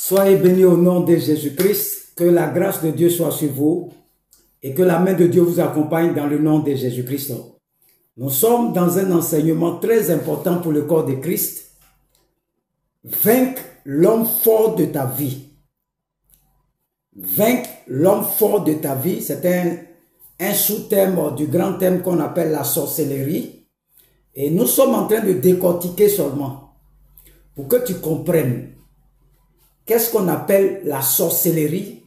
Soyez bénis au nom de Jésus-Christ, que la grâce de Dieu soit sur vous et que la main de Dieu vous accompagne dans le nom de Jésus-Christ. Nous sommes dans un enseignement très important pour le corps de Christ. Vaincre l'homme fort de ta vie. Vaincre l'homme fort de ta vie, c'est un sous-thème du grand thème qu'on appelle la sorcellerie. Et nous sommes en train de décortiquer seulement pour que tu comprennes qu'est-ce qu'on appelle la sorcellerie,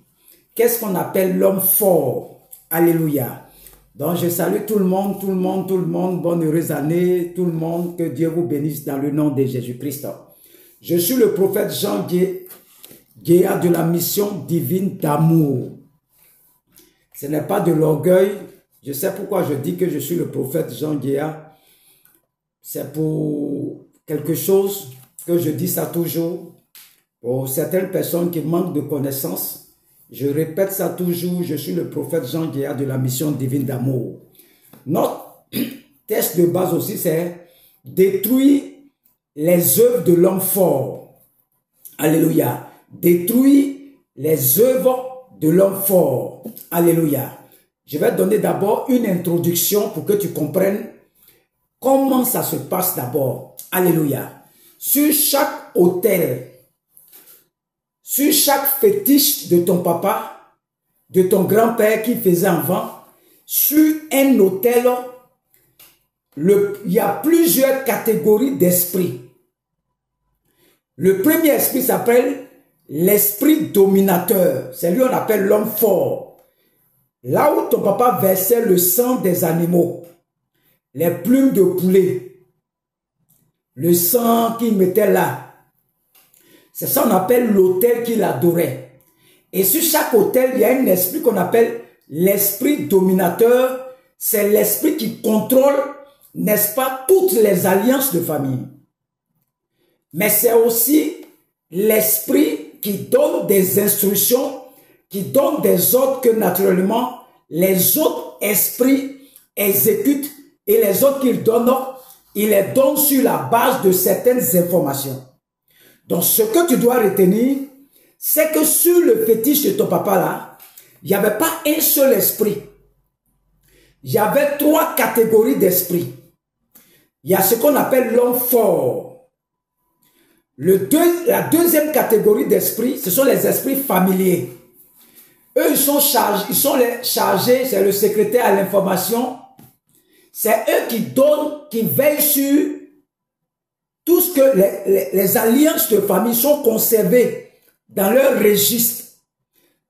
qu'est-ce qu'on appelle l'homme fort. Alléluia. Donc je salue tout le monde, bonne heureuse année, tout le monde, que Dieu vous bénisse dans le nom de Jésus-Christ. Je suis le prophète Jean Guéa de la mission divine d'amour. Ce n'est pas de l'orgueil. Je sais pourquoi je dis que je suis le prophète Jean Guéa. C'est pour quelque chose que je dis ça toujours. Pour certaines personnes qui manquent de connaissances, je répète ça toujours, je suis le prophète Jean Guéa de la mission divine d'amour. Notre test de base aussi, c'est détruire les œuvres de l'homme fort. Alléluia. Détruire les œuvres de l'homme fort. Alléluia. Je vais donner d'abord une introduction pour que tu comprennes comment ça se passe d'abord. Alléluia. Sur chaque autel, sur chaque fétiche de ton papa, de ton grand-père qui faisait avant, sur un autel, il y a plusieurs catégories d'esprits. Le premier esprit s'appelle l'esprit dominateur. C'est lui qu'on appelle l'homme fort. Là où ton papa versait le sang des animaux, les plumes de poulet, le sang qu'il mettait là, c'est ça qu'on appelle l'autel qu'il adorait. Et sur chaque autel, il y a un esprit qu'on appelle l'esprit dominateur. C'est l'esprit qui contrôle, n'est-ce pas, toutes les alliances de famille. Mais c'est aussi l'esprit qui donne des instructions, qui donne des ordres que naturellement les autres esprits exécutent, et les autres qu'ils donnent, ils les donnent sur la base de certaines informations. Donc, ce que tu dois retenir, c'est que sur le fétiche de ton papa là, il n'y avait pas un seul esprit. Il y avait 3 catégories d'esprits. Il y a ce qu'on appelle l'homme fort. La deuxième catégorie d'esprits, ce sont les esprits familiers. Eux, ils sont chargés, c'est le secrétaire à l'information. C'est eux qui donnent, qui veillent sur tout ce que les alliances de famille sont conservées dans leur registre.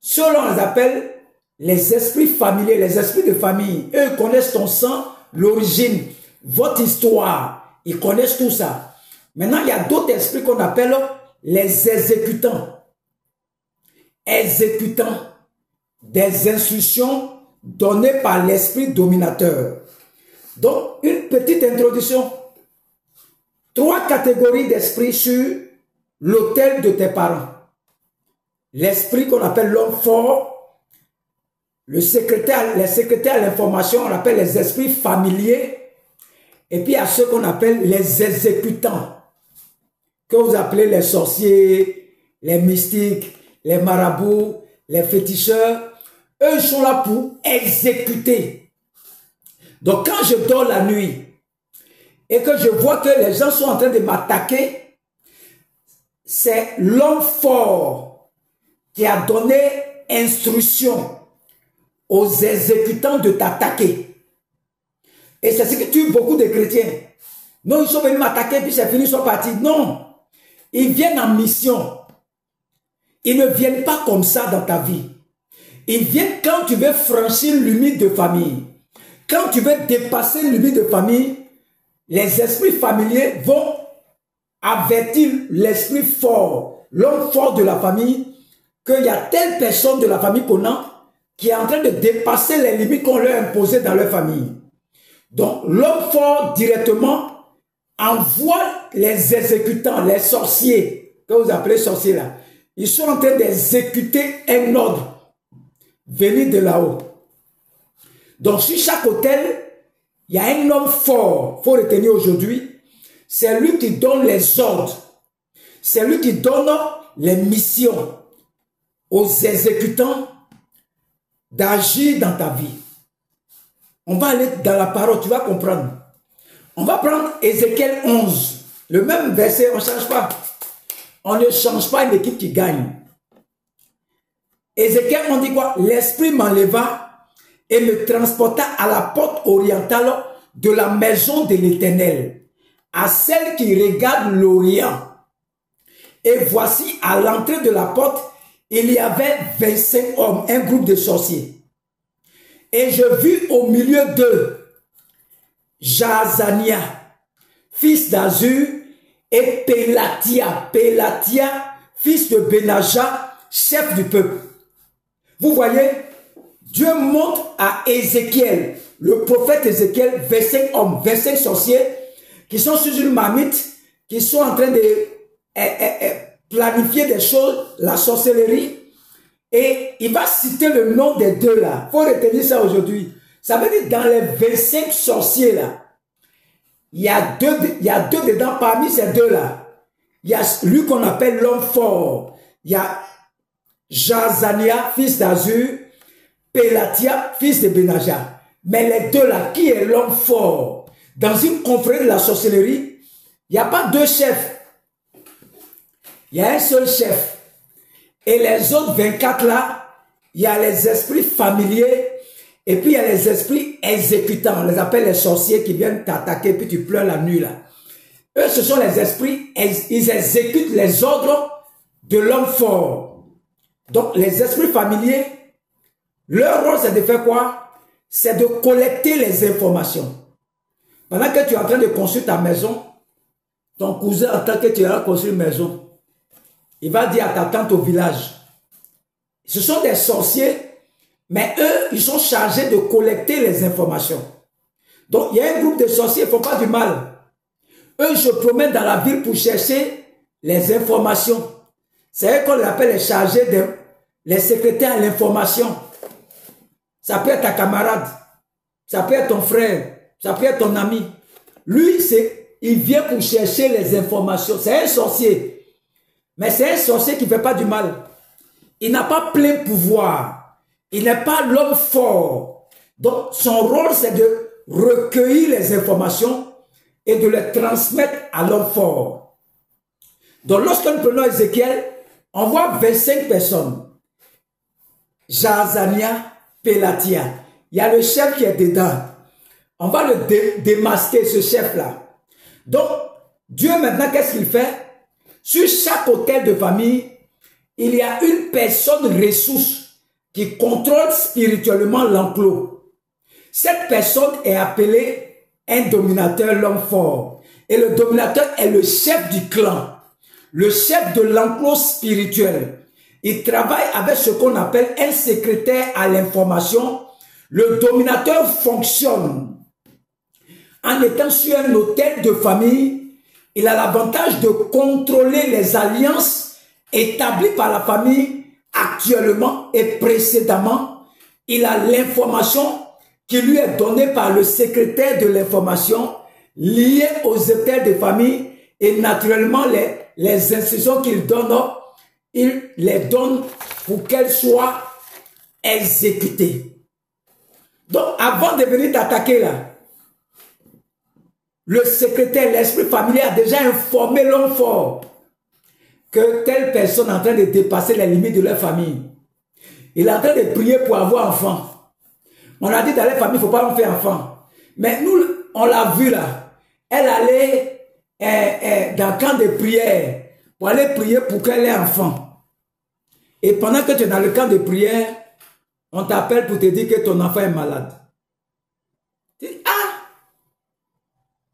Ceux-là, on les appelle les esprits familiers, les esprits de famille. Eux connaissent ton sang, l'origine, votre histoire. Ils connaissent tout ça. Maintenant, il y a d'autres esprits qu'on appelle les exécutants. Exécutants des instructions données par l'esprit dominateur. Donc, une petite introduction. 3 catégories d'esprits sur l'autel de tes parents. L'esprit qu'on appelle l'homme fort, les secrétaires à l'information, on appelle les esprits familiers, et puis il y a ceux qu'on appelle les exécutants, que vous appelez les sorciers, les mystiques, les marabouts, les féticheurs. Eux, ils sont là pour exécuter. Donc quand je dors la nuit, et que je vois que les gens sont en train de m'attaquer, c'est l'homme fort qui a donné instruction aux exécutants de t'attaquer. Et c'est ce que tue beaucoup de chrétiens. Non, ils sont venus m'attaquer, puis c'est fini, ils sont partis. Non, ils viennent en mission. Ils ne viennent pas comme ça dans ta vie. Ils viennent quand tu veux franchir une limite de famille. Quand tu veux dépasser une limite de famille, les esprits familiers vont avertir l'esprit fort, l'homme fort de la famille, qu'il y a telle personne de la famille qu'on a qui est en train de dépasser les limites qu'on leur a imposées dans leur famille. Donc, l'homme fort directement envoie les exécutants, les sorciers, que vous appelez sorciers là. Ils sont en train d'exécuter un ordre venu de là-haut. Donc, sur chaque hôtel, il y a un homme fort, il faut retenir aujourd'hui, c'est lui qui donne les ordres. C'est lui qui donne les missions aux exécutants d'agir dans ta vie. On va aller dans la parole, tu vas comprendre. On va prendre Ézéchiel 11. Le même verset, on ne change pas. On ne change pas une équipe qui gagne. Ézéchiel, on dit quoi? L'Esprit m'enleva et me transporta à la porte orientale de la maison de l'Éternel, à celle qui regarde l'Orient. Et voici, à l'entrée de la porte, il y avait 25 hommes, un groupe de sorciers. Et je vis au milieu d'eux Jaazania, fils d'Azur, et Pélatia, fils de Benaja, chef du peuple. Vous voyez, Dieu montre à Ézéchiel, le prophète Ézéchiel, 25 hommes, 25 sorciers, qui sont sur une marmite, qui sont en train de planifier des choses, la sorcellerie, et il va citer le nom des deux là. Il faut retenir ça aujourd'hui. Ça veut dire dans les 25 sorciers là, il y a deux dedans, parmi ces deux là. Il y a lui qu'on appelle l'homme fort. Il y a Jaazania, fils d'Azur, Pélatia, fils de Benaja. Mais les deux là, qui est l'homme fort? Dans une confrérie de la sorcellerie, il n'y a pas deux chefs. Il y a un seul chef. Et les autres 24 là, il y a les esprits familiers et puis il y a les esprits exécutants. On les appelle les sorciers qui viennent t'attaquer puis tu pleures la nuit là. Eux, ce sont les esprits, ils exécutent les ordres de l'homme fort. Donc les esprits familiers, leur rôle c'est de faire quoi? C'est de collecter les informations. Pendant que tu es en train de construire ta maison, ton cousin en tant que tu as construit une maison, il va dire à ta tante au village, ce sont des sorciers, mais eux, ils sont chargés de collecter les informations. Donc, il y a un groupe de sorciers, ils ne font pas du mal. Eux, ils se promènent dans la ville pour chercher les informations. C'est eux qu'on appelle les chargés, les secrétaires à l'information. Ça peut être ta camarade, ça peut être ton frère, ça peut être ton ami. Lui, il vient pour chercher les informations. C'est un sorcier. Mais c'est un sorcier qui ne fait pas du mal. Il n'a pas plein pouvoir. Il n'est pas l'homme fort. Donc, son rôle, c'est de recueillir les informations et de les transmettre à l'homme fort. Donc, lorsque nous prenons Ézéchiel, on voit 25 personnes. Jaazania, Pélatia. Il y a le chef qui est dedans. On va le démasquer, ce chef-là. Donc, Dieu, maintenant, qu'est-ce qu'il fait? Sur chaque hôtel de famille, il y a une personne ressource qui contrôle spirituellement l'enclos. Cette personne est appelée un dominateur, l'homme fort. Et le dominateur est le chef du clan, le chef de l'enclos spirituel. Il travaille avec ce qu'on appelle un secrétaire à l'information. Le dominateur fonctionne en étant sur un hôtel de famille. Il a l'avantage de contrôler les alliances établies par la famille actuellement et précédemment. Il a l'information qui lui est donnée par le secrétaire de l'information liée aux hôtels de famille et naturellement les instructions qu'il donne, il les donne pour qu'elles soient exécutées. Donc avant de venir t'attaquer là, le secrétaire, l'esprit familier a déjà informé l'homme fort que telle personne est en train de dépasser les limites de leur famille. Il est en train de prier pour avoir enfant. On a dit dans la famille, il ne faut pas en faire enfant. Mais nous, on l'a vu là. Elle allait dans le camp de prière pour aller prier pour qu'elle ait enfant. Et pendant que tu es dans le camp de prière, on t'appelle pour te dire que ton enfant est malade. Tu dis, ah!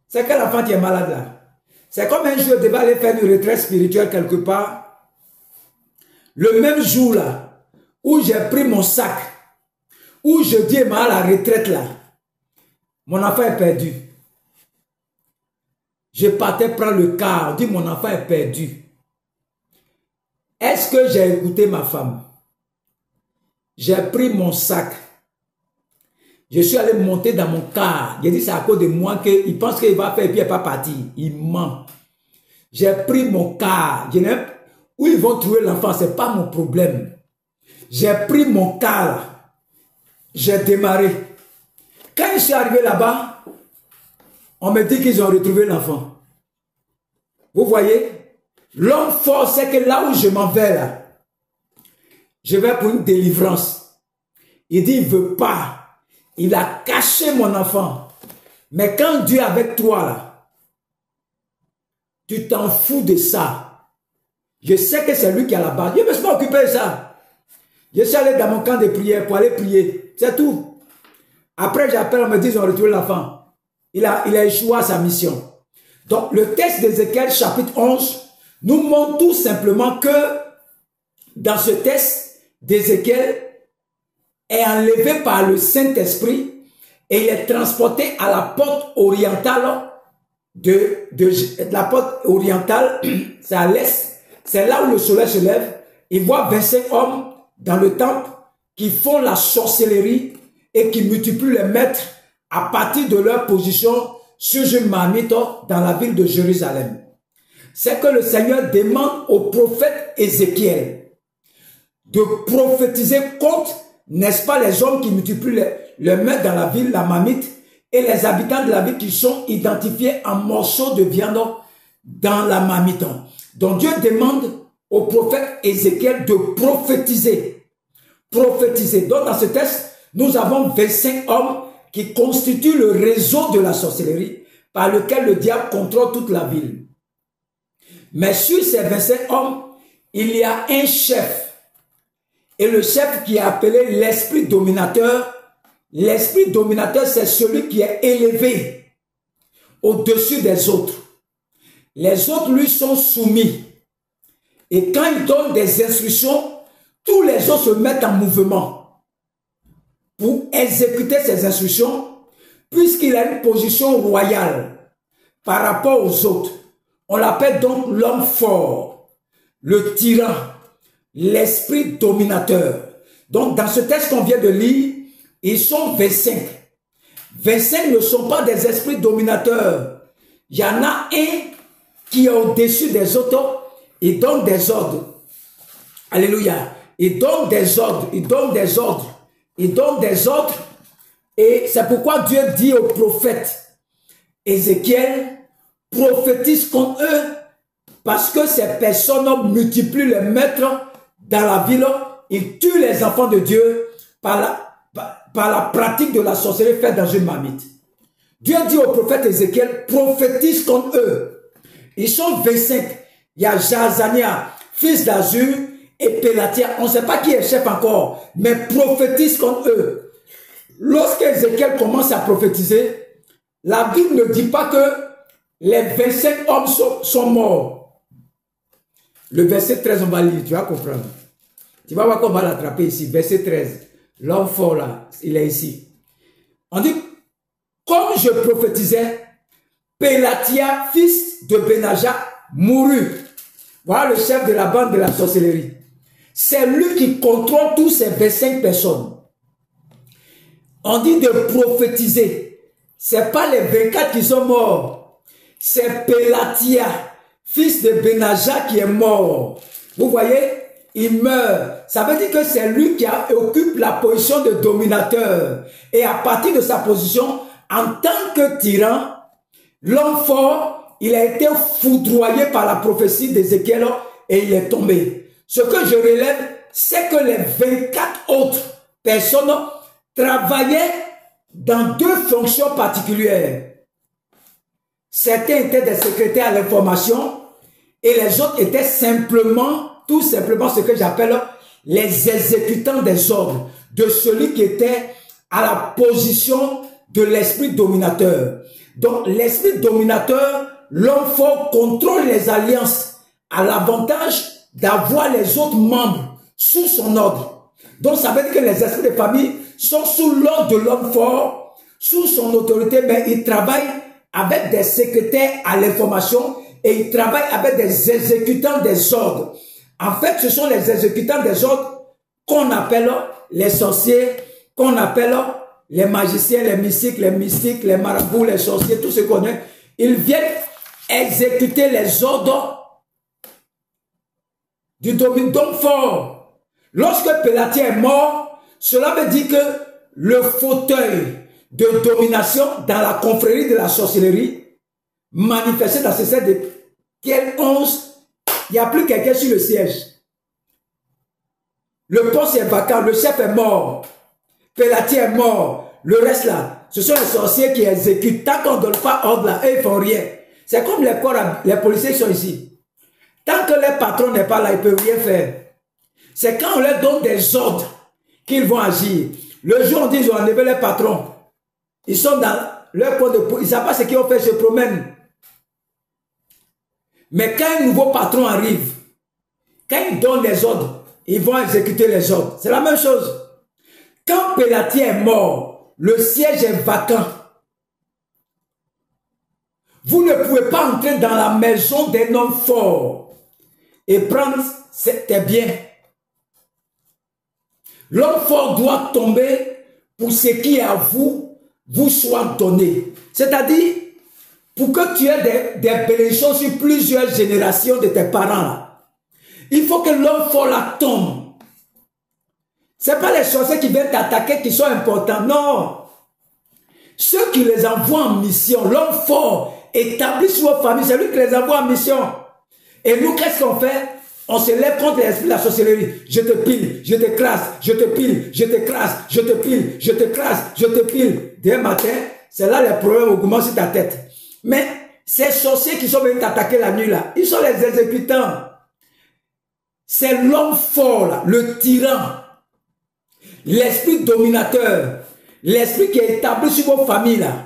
C'est quel enfant qui est malade là? C'est comme un jour, je devais aller faire une retraite spirituelle quelque part. Le même jour là, où j'ai pris mon sac, où je dis à la retraite là, mon enfant est perdu. Je partais prendre le car, on dit mon enfant est perdu. Est-ce que j'ai écouté ma femme? J'ai pris mon sac. Je suis allé monter dans mon car. J'ai dit c'est à cause de moi qu'il pense qu'il va faire et puis il n'est pas parti. Il ment. J'ai pris mon car. Où ils vont trouver l'enfant, ce n'est pas mon problème. J'ai pris mon car là. J'ai démarré. Quand je suis arrivé là-bas, on me dit qu'ils ont retrouvé l'enfant. Vous voyez, l'homme fort, c'est que là où je m'en vais là, je vais pour une délivrance. Il dit, il ne veut pas. Il a caché mon enfant. Mais quand Dieu est avec toi là, tu t'en fous de ça. Je sais que c'est lui qui a la base. Je ne me suis pas occupé de ça. Je suis allé dans mon camp de prière pour aller prier. C'est tout. Après, j'appelle, on me dit, ils ont retrouvé l'enfant. Il a échoué à sa mission. Donc, le texte d'Ézéchiel, chapitre 11, nous montre tout simplement que dans ce texte d'Ézéchiel est enlevé par le Saint-Esprit et il est transporté à la porte orientale la porte orientale, c'est à l'est, c'est là où le soleil se lève. Il voit 25 hommes dans le temple qui font la sorcellerie et qui multiplient les maîtres à partir de leur position sur une marmite dans la ville de Jérusalem. C'est que le Seigneur demande au prophète Ézéchiel de prophétiser contre, n'est-ce pas, les hommes qui multiplient les maîtres dans la ville, la marmite, et les habitants de la ville qui sont identifiés en morceaux de viande dans la marmite. Donc Dieu demande au prophète Ézéchiel de prophétiser. Prophétiser. Donc dans ce texte, nous avons 25 hommes qui constituent le réseau de la sorcellerie par lequel le diable contrôle toute la ville. Mais sur ces 25 hommes, il y a un chef. Et le chef qui est appelé l'esprit dominateur. L'esprit dominateur, c'est celui qui est élevé au-dessus des autres. Les autres lui sont soumis. Et quand il donne des instructions, tous les autres se mettent en mouvement pour exécuter ces instructions, puisqu'il a une position royale par rapport aux autres. On l'appelle donc l'homme fort, le tyran, l'esprit dominateur. Donc dans ce texte qu'on vient de lire, ils sont 25. 25 ne sont pas des esprits dominateurs. Il y en a un qui est au-dessus des autres. Il donne des ordres. Alléluia. Il donne des ordres. Il donne des ordres. Il donne des ordres. Et c'est pourquoi Dieu dit au prophète Ézéchiel, prophétise contre eux, parce que ces personnes multiplient les maîtres dans la ville. Ils tuent les enfants de Dieu par la pratique de la sorcellerie faite dans une marmite. Dieu dit au prophète Ézéchiel, prophétise contre eux. Ils sont 25. Il y a Jazania, fils d'Azur, et Pélatia. On ne sait pas qui est chef encore, mais prophétise contre eux. Lorsque Ézéchiel commence à prophétiser, la Bible ne dit pas que les 25 hommes sont morts. Le verset 13, on va lire, tu vas comprendre. Tu vas voir qu'on va l'attraper ici, verset 13. L'homme fort là, il est ici. On dit, comme je prophétisais, Pélatia, fils de Benaja, mourut. Voilà le chef de la bande de la sorcellerie. C'est lui qui contrôle tous ces 25 personnes. On dit de prophétiser. Ce n'est pas les 24 qui sont morts. C'est Pélatia, fils de Benaja, qui est mort. Vous voyez? Il meurt. Ça veut dire que c'est lui qui occupe la position de dominateur. Et à partir de sa position, en tant que tyran, l'homme fort, il a été foudroyé par la prophétie d'Ézéchiel et il est tombé. Ce que je relève, c'est que les 24 autres personnes travaillaient dans deux fonctions particulières. Certains étaient des secrétaires à l'information et les autres étaient simplement, tout simplement ce que j'appelle les exécutants des ordres de celui qui était à la position de l'esprit dominateur. Donc l'esprit dominateur, l'homme fort contrôle les alliances à l'avantage d'avoir les autres membres sous son ordre. Donc ça veut dire que les esprits de famille sont sous l'ordre de l'homme fort, sous son autorité, mais ils travaillent avec des secrétaires à l'information et ils travaillent avec des exécutants des ordres. En fait, ce sont les exécutants des ordres qu'on appelle les sorciers, qu'on appelle les magiciens, les mystiques, les marabouts, les sorciers, tout ce qu'on est. Ils viennent exécuter les ordres du d'homme fort. Lorsque Pélatie est mort, cela veut dire que le fauteuil de domination dans la confrérie de la sorcellerie manifesté dans ce set de Pierre 11, il n'y a plus quelqu'un sur le siège. Le poste est vacant, le chef est mort, Pélatie est mort, le reste là, ce sont les sorciers qui exécutent. Tant qu'on ne donne pas ordre là, eux ils font rien. C'est comme les corps, les policiers sont ici. Tant que les patrons n'est pas là, ils ne peuvent rien faire. C'est quand on leur donne des ordres qu'ils vont agir. Le jour où on dit ils ont enlevé les patrons, ils sont dans leur coin de peau, ils ne savent pas ce qu'ils ont fait, ils se promènent. Mais quand un nouveau patron arrive, quand il donne les ordres, ils vont exécuter les ordres. C'est la même chose. Quand Pélatie est mort, le siège est vacant. Vous ne pouvez pas entrer dans la maison d'un homme fort et prendre tes biens. L'homme fort doit tomber pour ce qui est à vous, vous soit donné. C'est-à-dire, pour que tu aies des bénédictions sur plusieurs générations de tes parents, là, il faut que l'homme fort là tombe. Ce n'est pas les sorciers qui viennent t'attaquer qui sont importants, non. Ceux qui les envoient en mission, l'homme fort établi sur vos familles, c'est lui qui les envoie en mission. Et nous, qu'est-ce qu'on fait? On se lève contre l'esprit de la sorcellerie. Je te pile, je t'écrase, je te pile, je t'écrase, je te pile, je t'écrase, je te pile. Dès matin, c'est là les problèmes augmentent sur ta tête. Mais ces sorciers qui sont venus t'attaquer la nuit là, ils sont les exécutants. C'est l'homme fort là, le tyran, l'esprit dominateur, l'esprit qui est établi sur vos familles là.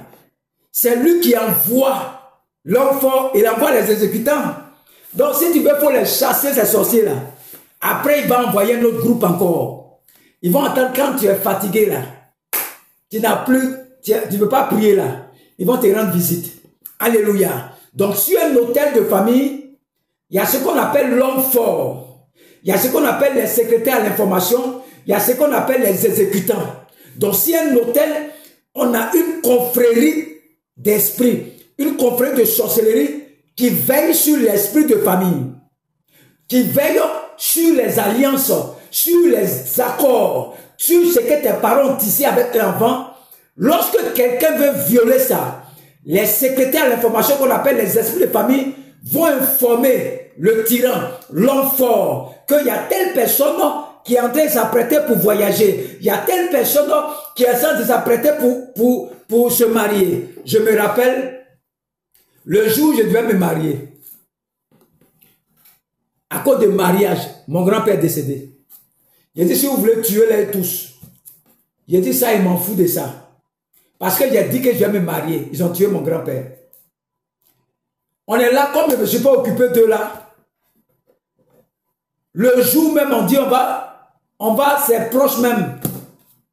C'est lui qui envoie l'homme fort, il envoie les exécutants. Donc si tu veux, il faut les chasser ces sorciers là. Après il va envoyer un autre groupe encore. Ils vont attendre quand tu es fatigué là. Tu n'as plus, tu ne peux pas prier là. Ils vont te rendre visite. Alléluia. Donc sur un hôtel de famille, il y a ce qu'on appelle l'homme fort. Il y a ce qu'on appelle les secrétaires à l'information. Il y a ce qu'on appelle les exécutants. Donc si un hôtel, on a une confrérie d'esprit, une confrérie de sorcellerie qui veille sur l'esprit de famille, qui veille sur les alliances, sur les accords, sur ce que tes parents ont tissé avec l'enfant. Lorsque quelqu'un veut violer ça, les secrétaires à l'information qu'on appelle les esprits de famille vont informer le tyran, l'homme fort, qu'il y a telle personne qui est en train de s'apprêter pour voyager. Il y a telle personne qui est en train de s'apprêter pour se marier. Je me rappelle, le jour où je devais me marier, à cause de mariage, mon grand-père est décédé. Il a dit, si vous voulez tuer les tous, il a dit ça, il m'en fout de ça. Parce que j'ai dit que je vais me marier. Ils ont tué mon grand-père. On est là, comme je ne me suis pas occupé de là. Le jour même, on dit, on va, c'est proche même.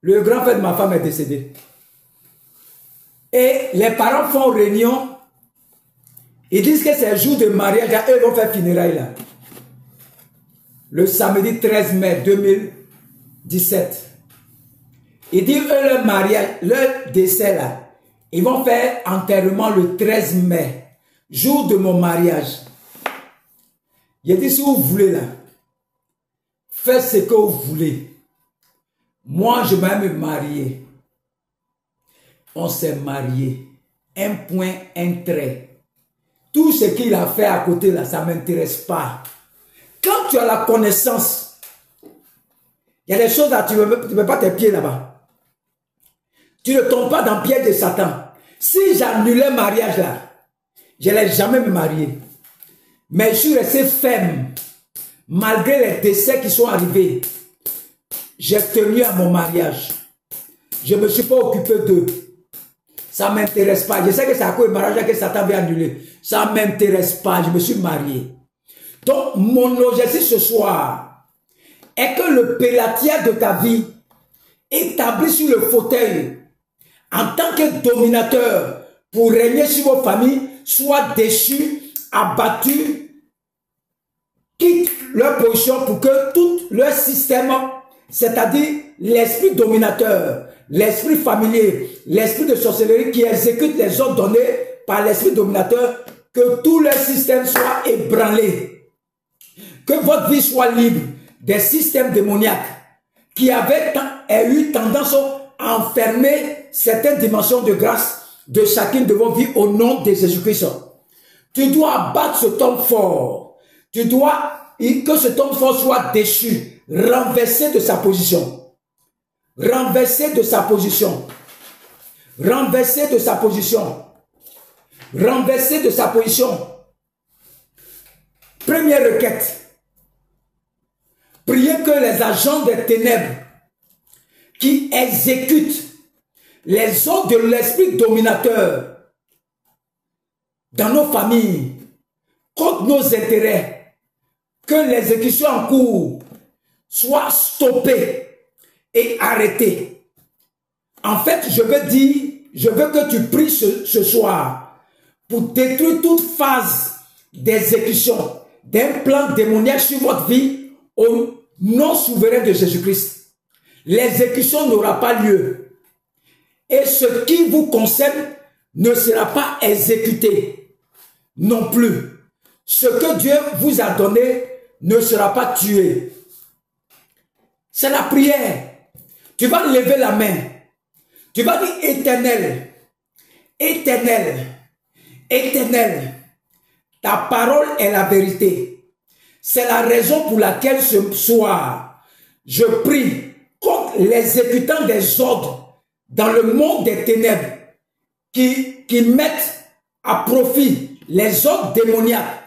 Le grand-père de ma femme est décédé. Et les parents font réunion. Ils disent que c'est le jour de mariage. Eux vont faire funérailles là. Le samedi 13 mai 2017. Ils disent, eux, leur mariage, leur décès là, ils vont faire enterrement le 13 mai, jour de mon mariage. Il dit, si vous voulez là, faites ce que vous voulez. Moi, je vais me marier. On s'est marié. Un point, un trait. Tout ce qu'il a fait à côté là, ça ne m'intéresse pas. Quand tu as la connaissance, il y a des choses là, tu ne mets pas tes pieds là-bas. Tu ne tombes pas dans le piège de Satan. Si j'annulais le mariage là, je n'allais jamais me marier. Mais je suis resté ferme. Malgré les décès qui sont arrivés, j'ai tenu à mon mariage. Je ne me suis pas occupé d'eux. Ça ne m'intéresse pas. Je sais que c'est à cause du mariage que Satan veut annuler. Ça ne m'intéresse pas. Je me suis marié. Donc, mon objectif ce soir est que le Pélatie de ta vie, établi sur le fauteuil, en tant que dominateur, pour régner sur vos familles, soit déchu, abattu, quitte leur position pour que tout leur système, c'est-à-dire l'esprit dominateur, l'esprit familier, l'esprit de sorcellerie qui exécute les ordres donnés par l'esprit dominateur, que tout le système soit ébranlé. Que votre vie soit libre des systèmes démoniaques qui avaient eu tendance à enfermer certaines dimensions de grâce de chacune de vos vies au nom de Jésus-Christ. Tu dois abattre cet homme fort. Tu dois que cet homme fort soit déchu, renversé de sa position. Renversé de sa position. Renversé de sa position. Renversé de sa position. Première requête. Priez que les agents des ténèbres qui exécutent les ordres de l'esprit dominateur dans nos familles, contre nos intérêts, que l'exécution en cours soit stoppée et arrêtée. En fait, je veux que tu pries ce soir pour détruire toute phase d'exécution d'un plan démoniaque sur votre vie au nom souverain de Jésus-Christ. L'exécution n'aura pas lieu. Et ce qui vous concerne ne sera pas exécuté non plus. Ce que Dieu vous a donné ne sera pas tué. C'est la prière. Tu vas lever la main. Tu vas dire Éternel, Éternel, Éternel, ta parole est la vérité. C'est la raison pour laquelle ce soir, je prie contre l'exécutant des ordres dans le monde des ténèbres qui mettent à profit les ordres démoniaques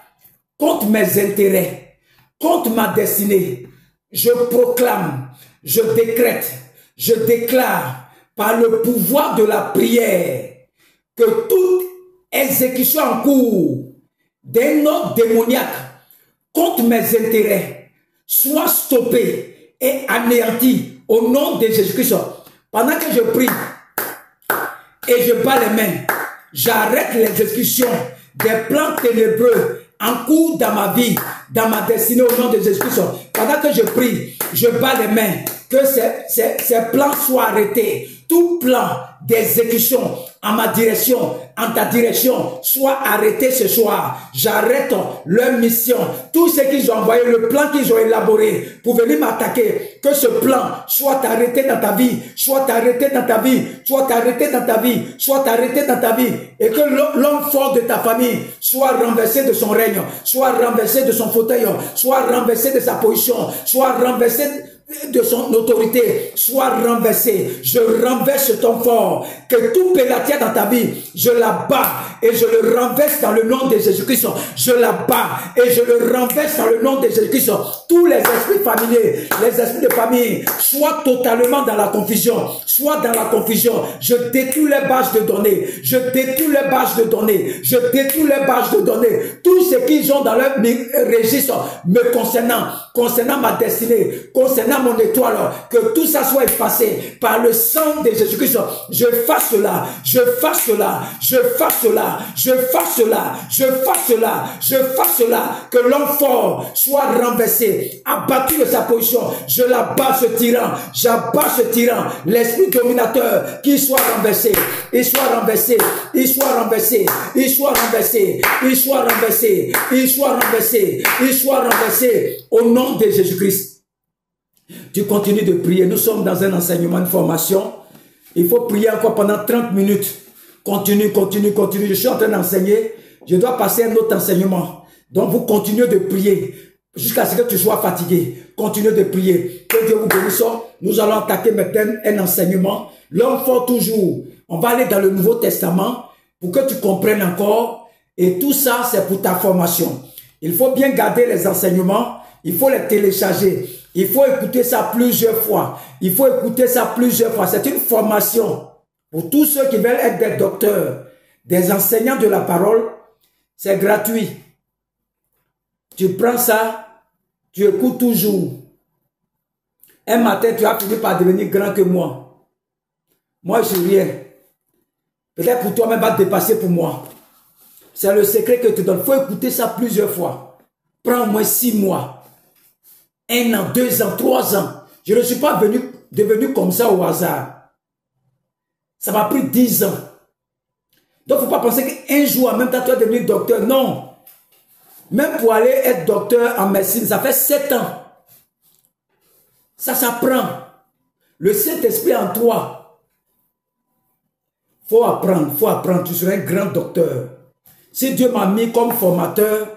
contre mes intérêts, contre ma destinée. Je proclame, je décrète, je déclare par le pouvoir de la prière que toute exécution en cours d'un ordre démoniaque contre mes intérêts soit stoppée et anéantie au nom de Jésus-Christ. Pendant que je prie et je bats les mains, j'arrête l'exécution des plans ténébreux en cours dans ma vie, dans ma destinée au nom de Jésus-Christ. Pendant que je prie, je bats les mains, que ces plans soient arrêtés. Tout plan d'exécution en ma direction, en ta direction, soit arrêté ce soir. J'arrête leur mission. Tout ce qu'ils ont envoyé, le plan qu'ils ont élaboré pour venir m'attaquer, que ce plan soit arrêté dans ta vie, soit arrêté dans ta vie, soit arrêté dans ta vie, soit arrêté dans ta vie. Et que l'homme fort de ta famille soit renversé de son règne, soit renversé de son fauteuil, soit renversé de sa position, soit renversé de son autorité, soit renversé. Je renverse ton fort. Que tout pélatia dans ta vie, je la bats et je le renverse dans le nom de Jésus-Christ. Je la bats et je le renverse dans le nom de Jésus-Christ. Tous les esprits familiers, les esprits de famille, soient totalement dans la confusion. Soit dans la confusion. Je détruis les bases de données. Je détruis les bases de données. Je détruis les bases de données. Tout ce qu'ils ont dans leur registre me concernant ma destinée, concernant mon étoile, que tout ça soit effacé par le sang de Jésus-Christ. Je fasse cela, je fasse cela, je fasse cela, je fasse cela, je fasse cela, je fasse cela, que l'homme fort soit renversé, abattu de sa position. Je l'abats ce tyran, j'abats ce tyran, l'esprit dominateur, qu'il soit renversé, il soit renversé, il soit renversé, il soit renversé, il soit renversé, il soit renversé, il soit renversé, au nom de Jésus-Christ. Tu continues de prier. Nous sommes dans un enseignement, une formation. Il faut prier encore pendant 30 minutes. Continue, continue, continue. Je suis en train d'enseigner. Je dois passer à un autre enseignement. Donc, vous continuez de prier jusqu'à ce que tu sois fatigué. Continuez de prier. Que Dieu vous bénisse. Nous allons attaquer maintenant un enseignement. L'homme fort toujours. On va aller dans le Nouveau Testament pour que tu comprennes encore. Et tout ça, c'est pour ta formation. Il faut bien garder les enseignements. Il faut les télécharger. Il faut écouter ça plusieurs fois. Il faut écouter ça plusieurs fois. C'est une formation pour tous ceux qui veulent être des docteurs, des enseignants de la parole. C'est gratuit. Tu prends ça, tu écoutes toujours. Un matin, tu vas finir par devenir grand que moi. Moi, je suis rien. Peut-être pour toi, même va te dépasser pour moi. C'est le secret que tu donnes. Il faut écouter ça plusieurs fois. Prends au moins 6 mois. 1 an, 2 ans, 3 ans. Je ne suis pas devenu comme ça au hasard. Ça m'a pris 10 ans. Donc, il ne faut pas penser qu'un jour, en même temps, tu vas devenir docteur. Non. Même pour aller être docteur en médecine, ça fait 7 ans. Ça s'apprend. Le Saint-Esprit en toi. Faut apprendre, faut apprendre. Tu seras un grand docteur. Si Dieu m'a mis comme formateur,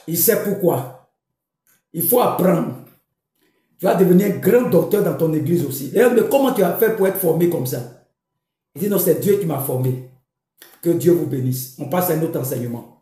il sait pourquoi. Il faut apprendre. Tu vas devenir un grand docteur dans ton église aussi. D'ailleurs, mais comment tu as fait pour être formé comme ça? Il dit non, c'est Dieu qui m'a formé. Que Dieu vous bénisse. On passe à un autre enseignement.